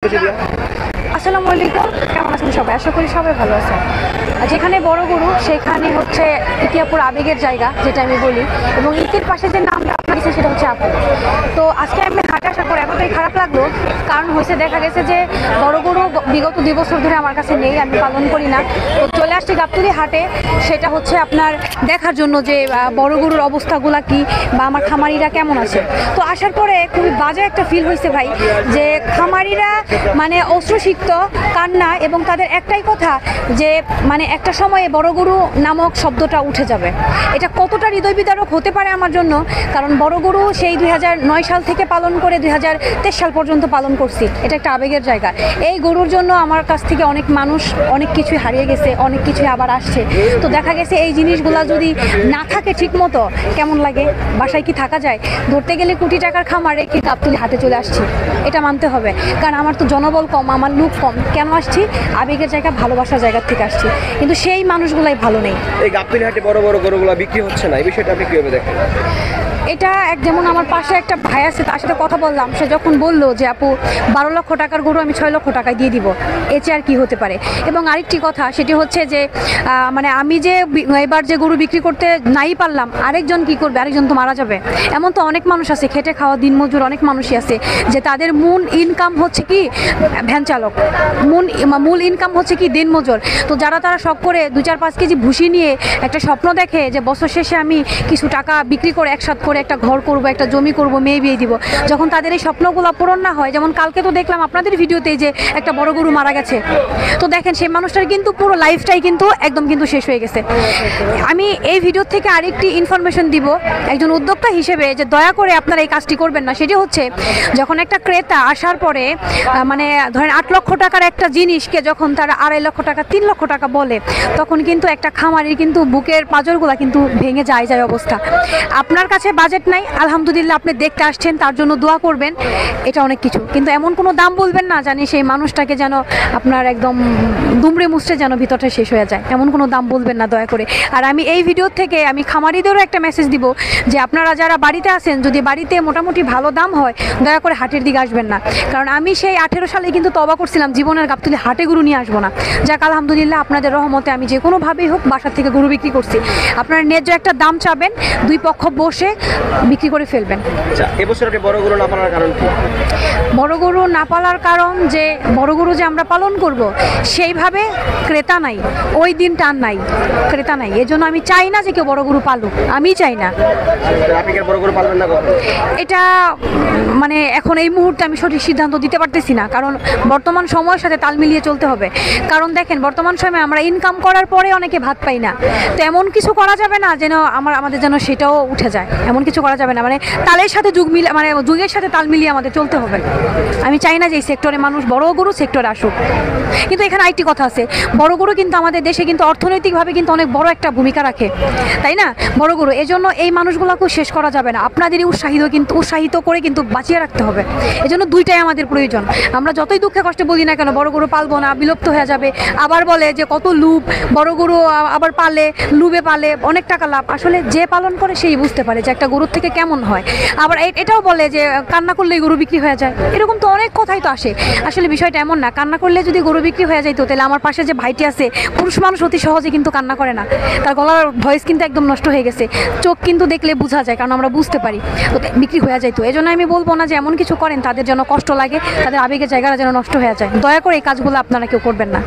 আসসালামু আলাইকুম, কেমন আছেন সবাই? আশা করি সবাই ভালো আছেন। যেখানে বড় গরু সেখানে হচ্ছে ইতিয়াপুর আবেগের জায়গা, যেটা আমি বলি, এবং ইতির পাশে যে নামটা আপনার দিচ্ছে সেটা হচ্ছে আপু। তো আজকে আমি হাটে আসার পর এতটাই খারাপ লাগলো, কারণ হয়েছে দেখা গেছে যে বড় গরু বিগত 2 বছর ধরে আমার কাছে নেই, আমি পালন করি না। তো চলে আসছি গাবতলী হাটে, সেটা হচ্ছে আপনার দেখার জন্য যে বড় গরুর অবস্থাগুলা কি বা আমার খামারিরা কেমন আছে। তো আসার পরে খুবই বাজে একটা ফিল হয়েছে ভাই, যে খামারিরা মানে অশ্রুসিক্ত কান্না, এবং তাদের একটাই কথা যে মানে একটা সময়ে বড় গরু নামক শব্দটা উঠে যাবে। এটা কতটা হৃদয় বিদারক হতে পারে আমার জন্য, কারণ বড় গরু সেই 2009 সাল থেকে পালন করে 2023 সাল পর্যন্ত পালন করছি। এটা একটা আবেগের জায়গা। এই গরুর জন্য আমার কাছ থেকে অনেক মানুষ অনেক কিছুই হারিয়ে গেছে, অনেক কিছুই আবার আসছে। তো দেখা গেছে এই জিনিসগুলা যদি না থাকে ঠিক মতো, কেমন লাগে? বাসায় কি থাকা যায়? ধরতে গেলে কোটি টাকার খামারে কি গাবতলী হাটে চলে আসছি, এটা মানতে হবে। কারণ আমার তো জনবল কম, আমার লোক কম। কেন আসছি? আবেগের জায়গা, ভালোবাসার জায়গা থেকে আসছি, কিন্তু সেই মানুষগুলাই ভালো নেই। এই গাবতলী হাটে বড় বড় গরুগুলো বিক্রি হচ্ছে না, এই বিষয়টা আপনি কিভাবে দেখেন? এটা যেমন আমার পাশে একটা ভাই আছে, তার সাথে কথা বললাম, সে যখন বললো যে আপু 12 লক্ষ টাকার গরু আমি 6 লক্ষ টাকায় দিয়ে দিব, এতে আর কি হতে পারে। এবং আরেকটি কথা, সেটি হচ্ছে যে মানে আমি যে এবার যে গরু বিক্রি করতে নাই পারলাম, আরেকজন কি করবে? আরেকজন তো মারা যাবে। এমন তো অনেক মানুষ আছে, খেটে খাওয়া দিনমজুর অনেক মানুষই আছে, যে তাদের মূল ইনকাম হচ্ছে কি ভ্যান চালক, মূল ইনকাম হচ্ছে কি দিনমজুর। তো যারা তারা শখ করে 2-4-5 কেজি ভুসি নিয়ে একটা স্বপ্ন দেখে যে বছর শেষে আমি কিছু টাকা বিক্রি করে একসাথে করে একটা ঘর করব, একটা জমি করব, মেয়ে বিয়ে দিব, যখন তাদের এই স্বপ্নগুলো পূরণ না হয়, যেমন কালকে তো দেখলাম আপনাদের ভিডিওতে যে একটা বড় গরু মারা গেছে। তো দেখেন সেই মানুষটার কিন্তু পুরো লাইফটাই কিন্তু একদম কিন্তু শেষ হয়ে গেছে। আমি এই ভিডিও থেকে আরেকটি ইনফরমেশন দিব একজন উদ্যোক্তা হিসেবে, যে দয়া করে আপনারা এই কাজটি করবেন না। সেটি হচ্ছে, যখন একটা ক্রেতা আসার পরে মানে ধরেন 8 লক্ষ টাকার একটা জিনিসকে যখন তারা 2.5 লক্ষ টাকা 3 লক্ষ টাকা বলে, তখন কিন্তু একটা খামারির কিন্তু বুকের পাঁজরগুলা কিন্তু ভেঙে যায় অবস্থা। আপনার কাছে বাজেট নাই, আলহামদুলিল্লাহ আপনি দেখতে আসছেন, তার জন্য দোয়া করবেন, এটা অনেক কিছু। কিন্তু এমন কোনো দাম বলবেন না জানি সেই মানুষটাকে যেন আপনার একদম দুমড়ে মুচড়ে যেন ভিতরটা শেষ হয়ে যায়, এমন কোনো দাম বলবেন না দয়া করে। আর আমি এই ভিডিও থেকে আমি খামারিদেরও একটা মেসেজ দিব, যে আপনারা যারা বাড়িতে আছেন, যদি বাড়িতে মোটামুটি ভালো দাম হয়, দয়া করে হাটের দিকে আসবেন না। কারণ আমি সেই 18 সালে কিন্তু তবা করছিলাম জীবনের গাবতলী হাটে গরু নিয়ে আসবো না। যাক আলহামদুলিল্লাহ আপনাদের রহমতে আমি যে কোনোভাবেই হোক বাসার থেকে গরু বিক্রি করছি। আপনারা ন্যায্য একটা দাম চাবেন, দুই পক্ষ বসে বিক্রি করে ফেলবেন। আচ্ছা, এবছর আপনি বড় গরু না পালার কারণ কি? বড় গরু না পালার কারণ, যে বড় গরু যে আমরা পালন করব সেইভাবে ক্রেতা নাই, ওই দিন টান নাই, ক্রেতা নাই। এজন্য আমি চাই না যে কেউ বড় গরু পালুক, আমি চাই না। আপনি কি বড় গরু পালবেন না কখন? এটা মানে এখন এই মুহূর্তে আমি সঠিক সিদ্ধান্ত দিতে পারতেছি না, কারণ বর্তমান সময়ের সাথে তাল মিলিয়ে চলতে হবে। কারণ দেখেন বর্তমান সময়ে আমরা ইনকাম করার পরে অনেকে ভাত পাই না। তো এমন কিছু করা যাবে না যেন আমাদের যেন সেটাও উঠে যায়, এমন কিছু করা যাবে না। মানে তালের সাথে মানে যুগের সাথে তাল মিলিয়ে আমাদের চলতে হবে। আমি চাই না যে এই সেক্টরে মানুষ বড় গরু সেক্টরে আসুক। কিন্তু এখানে আরেকটি কথা আছে, বড় গরু কিন্তু আমাদের দেশে কিন্তু অর্থনৈতিকভাবে কিন্তু অনেক বড় একটা ভূমিকা রাখে, তাই না? বড় গরু, এজন্য এই মানুষগুলোকেও শেষ করা যাবে না। আপনাদেরই উৎসাহিত করে কিন্তু বাঁচিয়ে রাখতে হবে। এজন্য দুইটাই আমাদের প্রয়োজন। আমরা যতই দুঃখে কষ্টে বলি না কেন বড় গরু পালবো না, বিলুপ্ত হয়ে যাবে, আবার বলে যে কত লুভ, বড় গরু আবার পালে, লুবে পালে অনেক টাকা লাভ। আসলে যে পালন করে সেই বুঝতে পারে যে একটা গরুর থেকে কেমন হয়। আবার এটাও বলে যে কান্না করলেই গরু বিক্রি হয়ে যায়, এরকম তো অনেক কথাই তো আসে। আসলে বিষয়টা এমন না, কান্না করলে যদি গরু বিক্রি হয়ে যায়, তো তাহলে আমার পাশে যে ভাইটি আছে, পুরুষ মানুষ অতি সহজে কিন্তু কান্না করে না, তার গলার ভয়েস কিন্তু একদম নষ্ট হয়ে গেছে, চোখ কিন্তু দেখলে বোঝা যায়, কারণ আমরা বুঝতে পারি, তো বিক্রি হয়ে যায়। তো এই জন্য আমি বলবো না যে এমন কিছু করেন তাদের যেন কষ্ট লাগে, তাদের আবেগের জায়গাটা যেন নষ্ট হয়ে যায়। দয়া করে এই কাজগুলো আপনারা কেউ করবেন না।